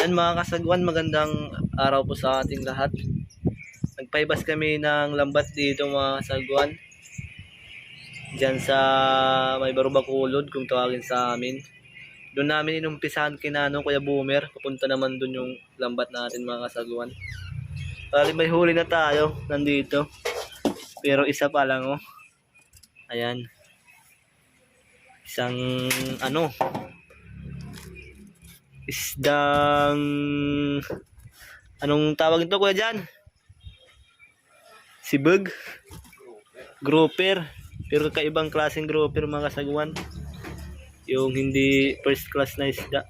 Yan mga kasagwan, magandang araw po sa ating lahat. Nagpaibas kami ng lambat dito mga kasagwan. Diyan sa may Barubakulod kung tawagin sa amin. Doon namin inumpisahan kinano Kuya Boomer. Papunta naman doon yung lambat natin mga kasagwan. Bali may huli na tayo nandito. Pero isa pa lang oh. Ayan. Isang isdang anong tawag ito kuya dyan? Sibug? Grouper. Pero kaibang klaseng grouper mga kasagwan. Yung hindi first class na isda.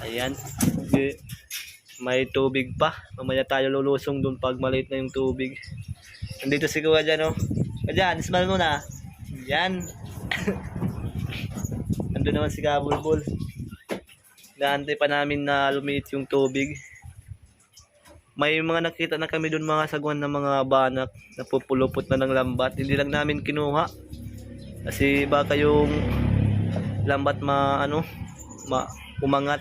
Ayan. May tubig pa. Mamaya tayo lulusong dun pag maliit na yung tubig. Nandito si kuya dyan oh. Kuya dyan, ismal muna. Yan. Nandun naman si Kabulbul. Naantay pa namin na lumiit yung tubig. May mga nakita na kami doon mga sagwan na mga banak na pupulupot na ng lambat. Hindi lang namin kinuha. Kasi baka yung lambat umangat.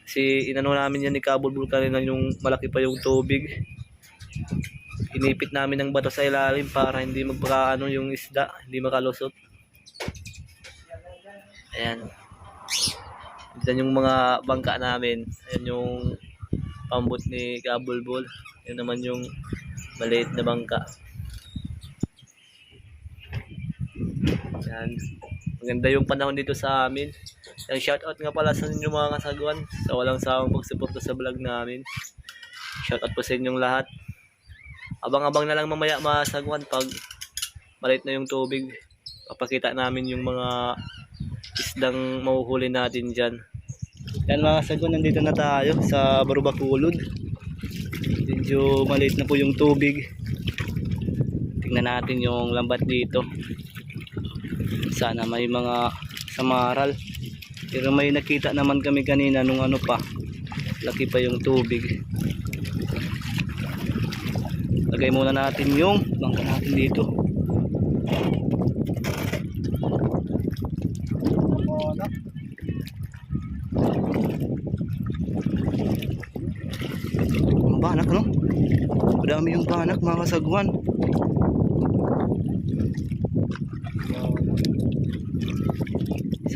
Kasi inano namin yan ni Kabulbul kanina yung malaki pa yung tubig. Inipit namin ng bato sa ilalim para hindi magpakaano yung isda, hindi makalusot. Ayan. Diyan yung mga bangka namin. Ayan yung pambot ni Kabulbul. Yan naman yung maliit na bangka. Ayan. Maganda yung panahon dito sa amin. Yung shoutout nga pala sa inyo mga kasagwan sa walang sawang pagsuporta sa vlog namin. Shoutout po sa inyong lahat. Abang-abang na lang mamaya mga kasagwan pag maliit na yung tubig. Papakita namin yung mga isdang mahuhuli natin dyan. Yan mga kasagwan, nandito na tayo sa Barubakulod. Medyo maliit na po yung tubig. Tingnan natin yung lambat dito. Sana may mga samaral. Pero may nakita naman kami kanina nung laki pa yung tubig. Lagay muna natin yung bangka natin dito. Ang banak no? Madami yung banak mga kasagwan.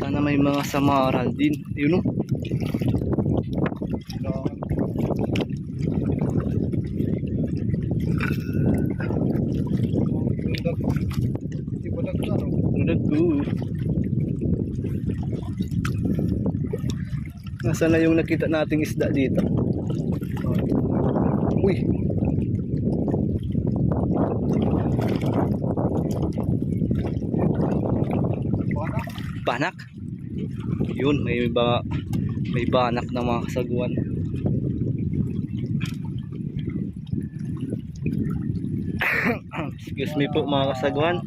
Sana may mga samaral din. Yun no? Nasaan na yung nakita nating isda dito? Uy! Banak? Yun, may banak na mga kasagwan. Excuse me po mga kasagwan.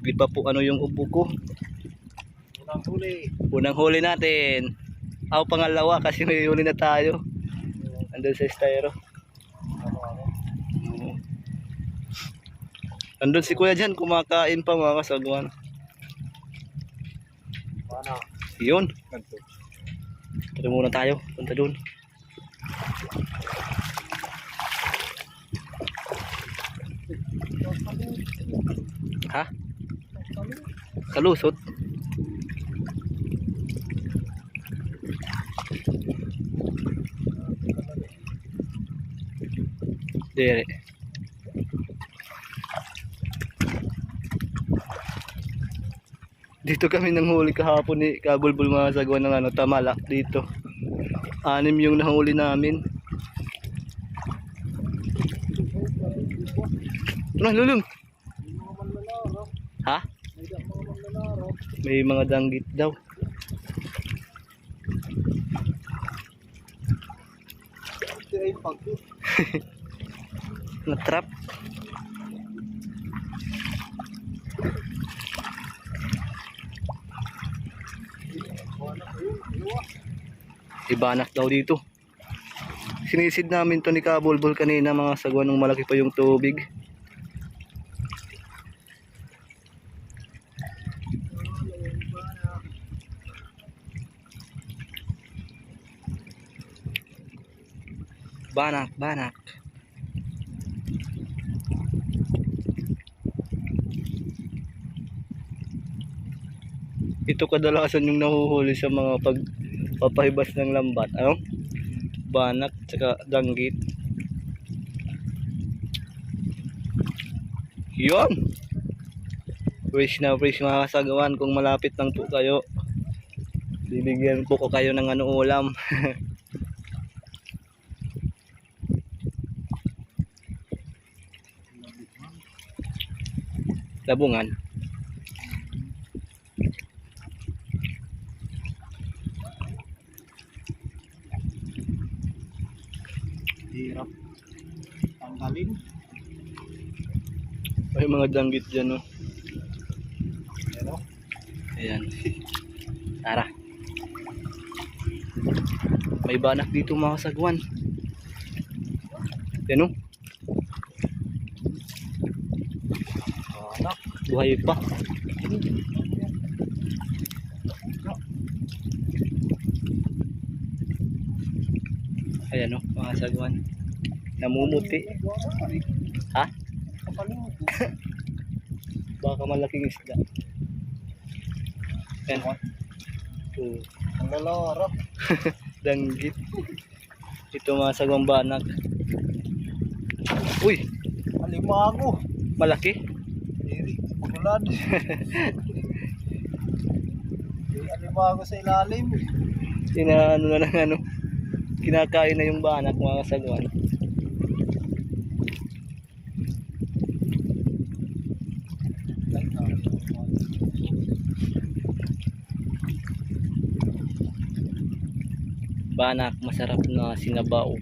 Di pa po yung upo ko. Unang huli natin. Pangalawa kasi may huli na tayo. Andun sa styro. Andun si kuya dyan, kumakain pa mga kasagwan. Yun. Tara muna tayo, punta dun. Ha? Kalusot? Dere. Dito kami nanghuli kahapon ni Kabulbul mga sagwan ng tamalak dito. 6 yung nahuli namin. Lulong. Ha? May mga danggit daw. Na-trap. Ibanak daw dito. Sinisid namin to ni Kabulbul kanina mga sagwan nung malaki pa yung tubig. Banak, banak. Ito kadalasan yung nahuhuli sa mga pagpapahibas ng lambat. Ano? Banak, tsaka danggit. Yun! Fresh na fresh mga kasagawan. Kung malapit lang po kayo, bibigyan po ko kayo ng ano ulam. Labungan. Hirap tanggalin. May mga danggit dyan, no? Pero Ayan. Tara. May banak dito mga kasagwan. Yan, no? anak, Buhay pa. Ayan, no? Mga kasagwan. Namumuti. Ha? Baka malaking isda. Ayan. Oh, ang lalaro. danggit. Ito mga sagwang banak. Uy, Alimago. malaki. Diri, pagulad. Alimago sa ilalim. Inaano na lang ano. Kinakain na yung banak mga kasagwan. Banak, masarap na sinabaw.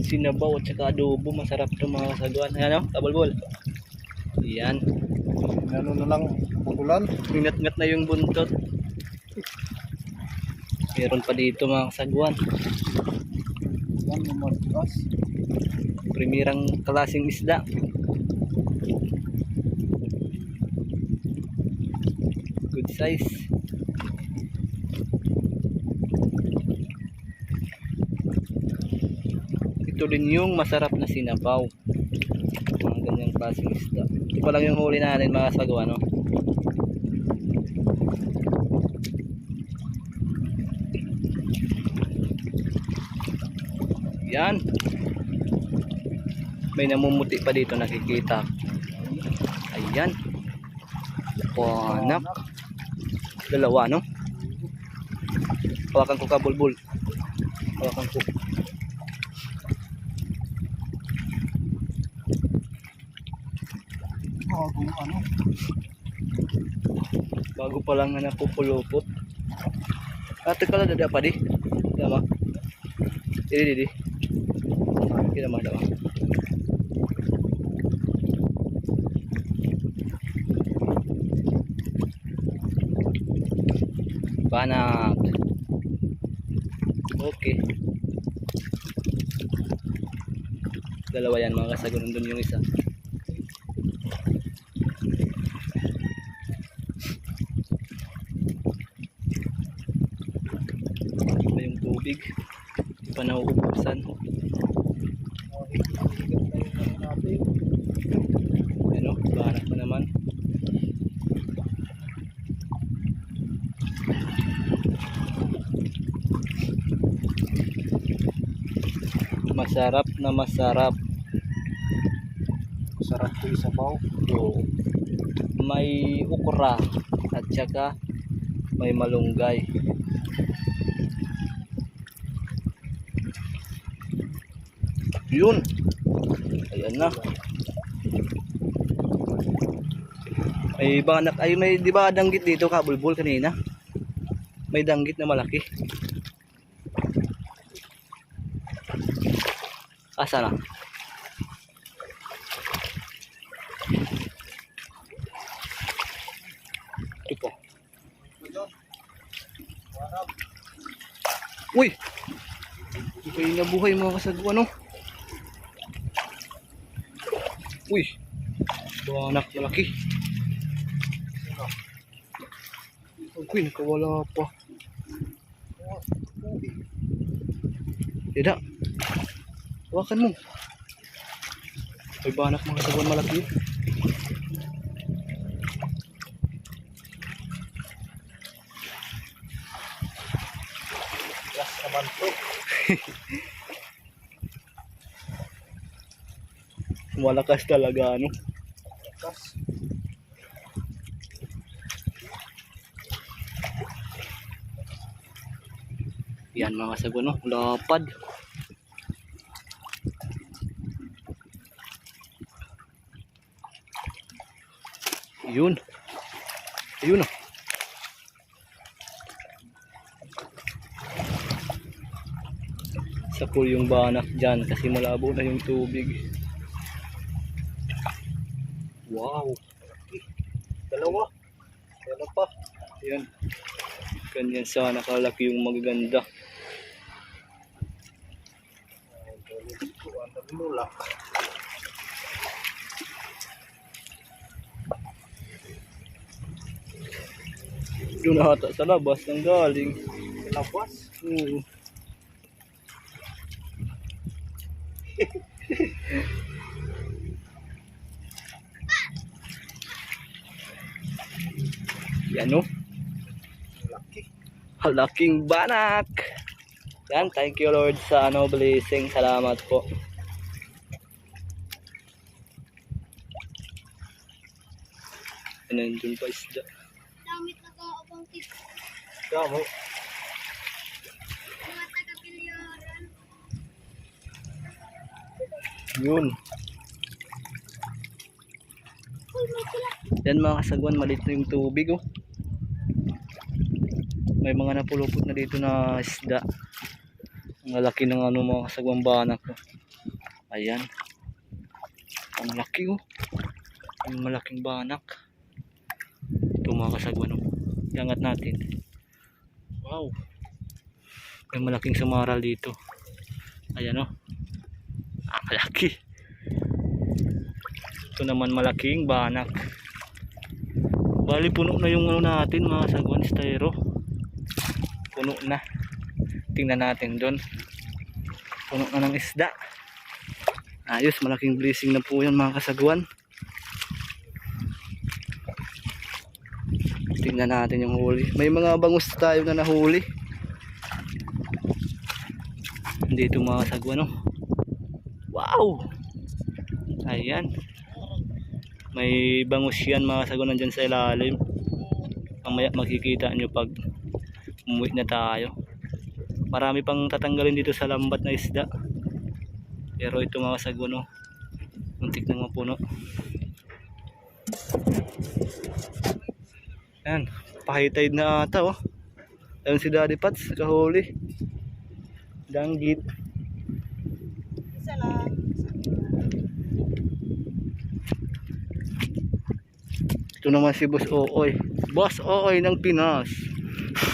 Sinabaw at saka adobo, masarap to mga kasagwan. Ayan, no? Kabulbul. Yan. Ano na lang, pagulan. Ingat-ngat na yung buntot. Meron pa dito mga kasagwan. Yan, mamagas. Primirang klaseng isda. Good size. Ito din yung masarap na sinabaw. Mga ganyang klaseng isda. Ito pa lang yung huli natin mga kasagwan, no? Yan. May namumuti pa dito nakikita. Ayan. Panak. Dalawa, no? Hawakan ko kabulbul. Hawakan ko. Ano? Bago pa lang na napupulupot. Ate ka lang dada pa di. Dama. Di. Dama. Banak. Okay. Dalawa yan mga kasagun. Nandun yung isa. Iba yung tubig. Hindi pa nauubusan. Ano? Banak pa naman. Masarap na masarap. Sarap ko isabaw. So, may ukra at saka may malunggay. Yun. Ayan na. May banak ay may di ba danggit dito kabulbul kanina? May danggit na malaki. Asa na? Ito. Uy! Hindi kayo nabuhay mga kasagwa, no? Uy, banak malaki. Uy, nakawala pa. Tidak. Hawakan mo. May banak mga sagwan malaki. Last naman to. Malakas talaga ano. Lakas. Yan mga sagwan, no? Lapad. Yun. Ayun na. Sa pool yung banak dyan kasi malabo na yung tubig. Wow. Dalawa. Ano pa? Yan. Ganyan sana kalaki yung magaganda. Ang nagmulak. Doon ata sa labas ng galing. Labas. Oo. Yan no. Laki. Halaking banak. Yan, thank you Lord sa blessing. Salamat po. Nandun pa isda. Damit na ka abang tito. Kamo. Mga taga-pilyaran. Yun. Uy, may sila. Yan mga kasagwan, maliit na yung tubig oh. May mga napulupot na dito na isda. Ang laki ng mga kasagwang banak oh. Ayan. Ang laki oh. Ang malaking banak. Ito mga kasagwan oh. Iangat natin. Wow. May malaking samaral dito. Ayan oh. Malaki. Ito naman malaking banak. Bali puno na yung natin mga sagwan styro. Puno na. Tingnan natin doon. Puno na ng isda. Ayos, malaking blessing na po yan mga kasagwan. Tingnan natin yung huli. May mga bangus tayo na nahuli. Dito mga kasagwan oh. Wow! Ayan. May bangus yan mga sagwan nandyan sa ilalim. Mamaya makikita nyo pag umuwi na tayo. Marami pang tatanggalin dito sa lambat na isda. Pero ito mga sagwan oh, muntik na mapuno. Ayan, high tide na ata oh. Ayun si Daddy Pats, kahuli. Danggit. Isa lang. Ito naman si Boss Ooy. Boss Ooy ng Pinas.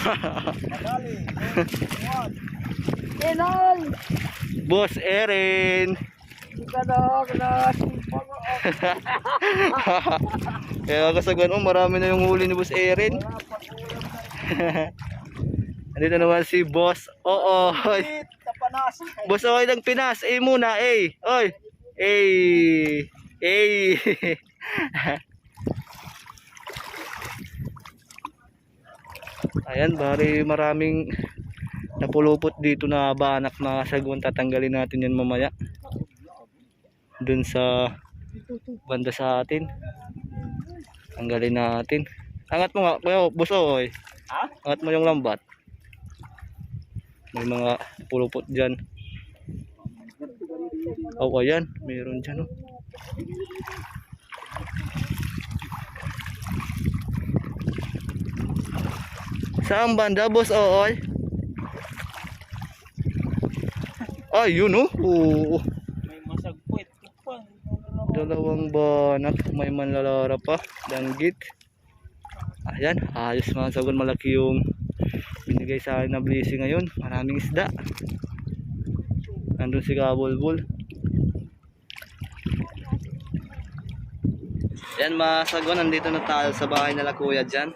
Madali. Enon! Boss Erin. Ika na, Kaya kasagwan oh, marami na yung huli ni Boss Erin. Andito naman si Boss Ooy. Tapanas. Boss Ooy ng Pinas. Muna, Oy. Ayan, bari maraming napulupot dito na banak na sagwan. Tatanggalin natin yan mamaya. Dun sa banda sa atin. Tanggalin natin. Angat mo nga, Boss Ooy. Ha? Angat mo yung lambat. May mga pulupot dyan. Oh, ayan. Mayroon dyan oh. Saan banda, Boss Ooy? Ay, yun oh. Oo. May masagpit. Dalawang banak. May manlalara pa. Danggit. Ayan. Ayos mga sagwan. Malaki yung binigay sa akin na blessing ngayon. Maraming isda. Nandun si Kabulbul. Yan mga sagwan, nandito na tayo sa bahay nila kuya dyan.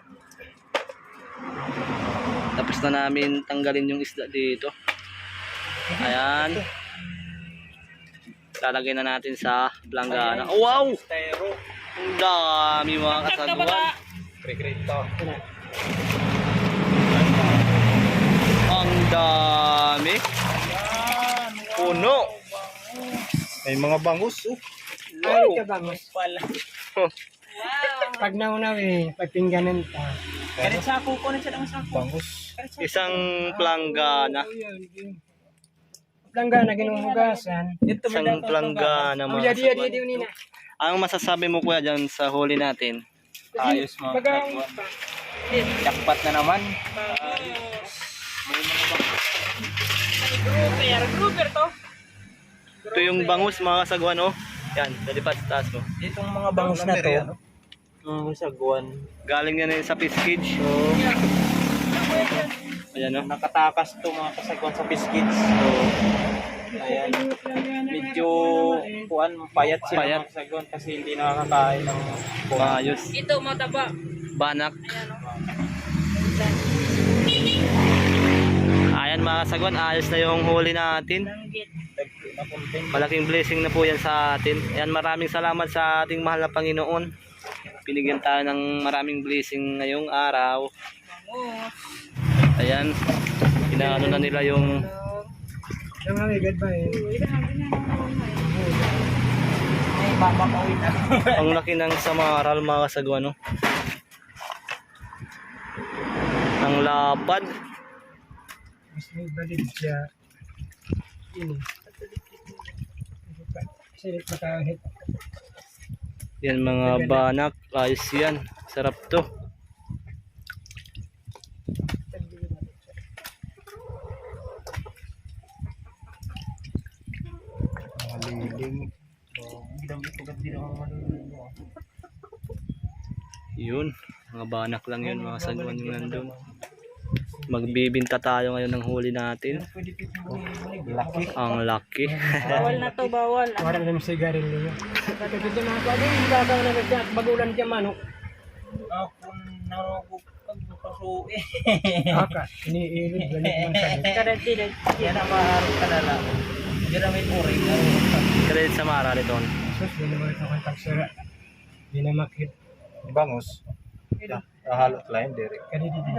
Tapos na namin tanggalin yung isda dito. Ayan. Lalagay na natin sa planggana. Oh, wow! Stero. Ang dami mga kasagwan. Regrito. Ang dami. Puno. May mga bangus. Ay, ka bangus. Pala. Pag naunawi, pagpingganan ka. Karit sako ko na siya ng sako. Bangus. Isang planggana. Langga na ginuhugasan. Isang planggana Oh, mga yadi kasagwan. nina. Ang masasabi mo kuya dyan sa huli natin? Ayos mga Bagang kasagwan. Jackpot na naman. Grouper to. Ito yung bangus mga kasagwan, oh. Yan, dalipat sa taas mo. Itong mga bangus na to. Sagwan. Galing yan sa fish cage. Ayan, oh. Nakatakas to mga kasagwan sa biscuits. Ayan. Medyo payat sila Payat. mga kasagwan kasi hindi nakakakain ng Maayos. Ito, mataba. Banak. Ayan mga kasagwan, ayos na yung huli natin. Malaking blessing na po yan sa atin. Ayan, maraming salamat sa ating mahal na Panginoon. Binigyan tayo ng maraming blessing ngayong araw. Ayan, inaano na nila yung Yung mga goodbye. Ay, babakawin na. ang laki ng samaral mga kasagwan, no? Ang lapad. Mas may balik siya. Ini. Silit makahit. Yan mga banak, ayos yan. Sarap to. Maliling. Yun, mga banak lang yun, mga sagwan yung nandun. Magbibinta tayo ngayon ng huli natin. Laki. Ang laki. Bawal na to, bawal. Wala na yung sigarilyo. Kasi dito na ako, ay, hindi ka na nagsiya. Bagulan siya manok. Ako narugog pagpapasuin. Aka, iniilit, balik mo sa lit. Karantinag. Yan ang maharap ka na lang. Hindi na may puring. Credit sa Mara nito. Sus, hindi naman ito kong tagsira. Hindi na makit. Bangus. Halot lang, Derek. Kanidi din.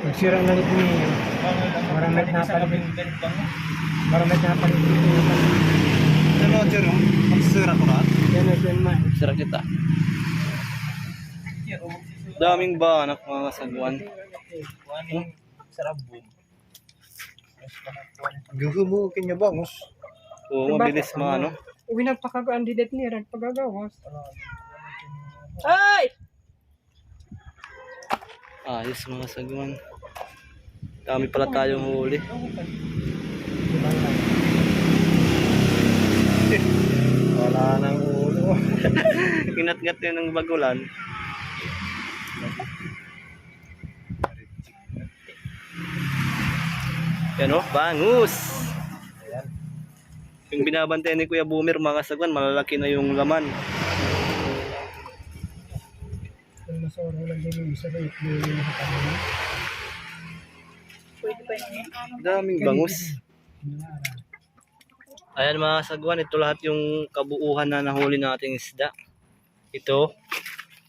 Nagsira na rin niyo. Maramit na palit. Maramit na palit dito. Ano dyan o? Magsira ko na. Yan na dyan man. Sarap kita. Daming banak mga sagwan. Sarabon. Gugumukin niya bangus. Oo, mabilis mga ano. Uwi na pagkakandidat niya rin pagagawas. Ay! Ayos mga sagwan. Dami pala tayong huli. Wala nang ulo. Ingat-ngat yun ng bagulan. Yan o, bangus. Yung binabantay ni Kuya Boomer mga sagwan, malalaki na yung laman. Kung masoro lang din yung isa rin. Yung nakakalaman. Pwede pa yun. Daming bangus. Ayan mga sagwan, ito lahat yung kabuuhan na nahuli nating isda. Ito,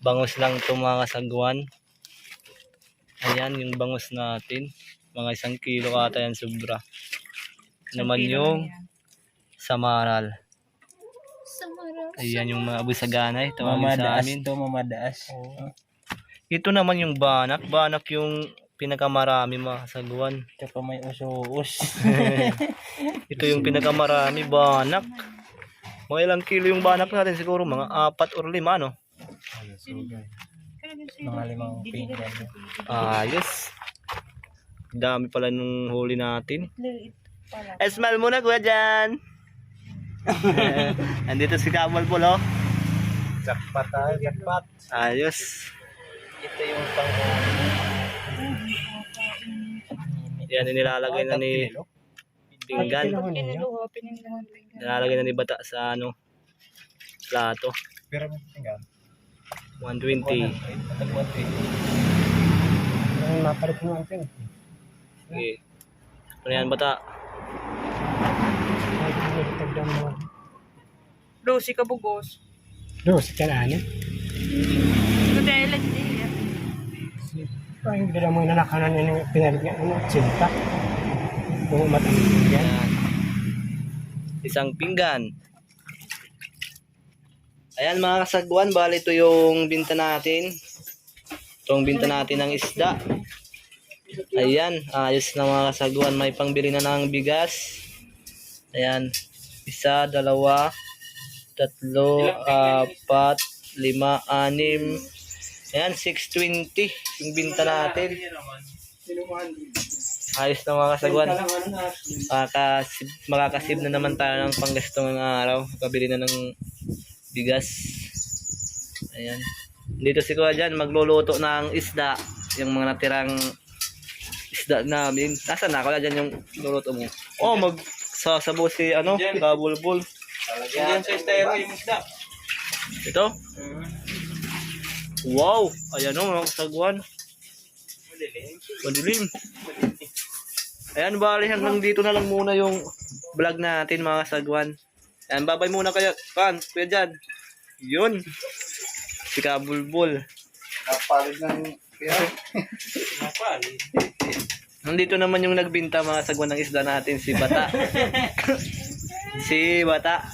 bangus lang ito mga sagwan. Ayan yung bangus natin. Mga 1 kilo ata yan sobra. Naman yung samaral. Ayan yung mga busaganay. Tawagin sa amin. Mamadaas. Ito naman yung banak. Banak yung pinakamarami mga sagwan. Tsaka may uso-us. Ito yung pinakamarami, banak. Mga ilang kilo yung banak natin, siguro mga 4 or 5, no? Mga 5 pinggan. Ayos. Dami pala nung huli natin. Smile muna kuya dyan. Andito si Kamal po, no? Jackpot tayo, jackpot. Ayos. Ito yung pang... Yan, nilalagay na ni Pinggan. Nilalagay na ni Bata sa ano, plato. Pero may tingnan. 120. Ang mapalit mo ang tingnan. Okay. Ano yan, bata? Tagdang mo. Lucy Kabugos. Dos, kanaan eh. Gudelan din. Parang hindi mo inanakanan yung pinalit nga ng sinta. Kung matangin yan. Ayan. Isang pinggan. Ayan mga kasagwan, bali ito yung binta natin. Itong binta natin ng isda. Ayan, ayos na mga kasagwan. May pangbili na ng bigas. Ayan, 1, 2, 3, 4, 5, 6. Ayan, 620 yung binta natin. Ayos na mga kasagwan. Makakasib na naman tayo ng panggasto ng araw. Kabili na ng bigas. Ayan. Dito si Kuya dyan, magluluto ng isda. Yung mga natirang isda namin. Nasaan na? Kuya dyan yung luluto mo. Oh, magsasabaw si kabulbul. Yan sa estero yung isda. Ito? Wow! Ayan o mga kasagwan. Madilim. Ayan, bali hanggang dito na lang muna yung vlog natin mga kasagwan. Ayan, babay muna kayo. Kuya dyan. Yun. Si Kabulbul. Napalit ng Nandito naman yung nagbinta mga sagwan ng isda natin, si Bata. Si Bata.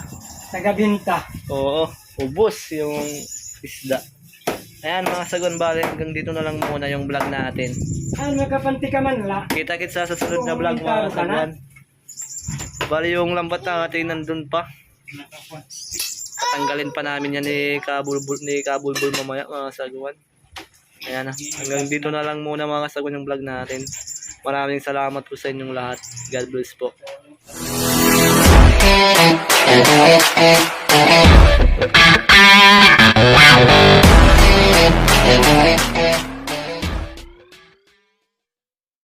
Tagabinta. Oo, ubos yung isda. Ayan mga sagwan, bali hanggang dito na lang muna yung vlog natin. Nagkapanti ka man la. Kita-kits sa susunod na vlog mga sagwan. Bali yung lambat natin nandun pa. Tanggalin pa namin yan ni Kabulbul mamaya mga sagwan. Ayan na. Hanggang dito na lang muna mga sagwan yung vlog natin. Maraming salamat po sa inyong lahat. God bless po.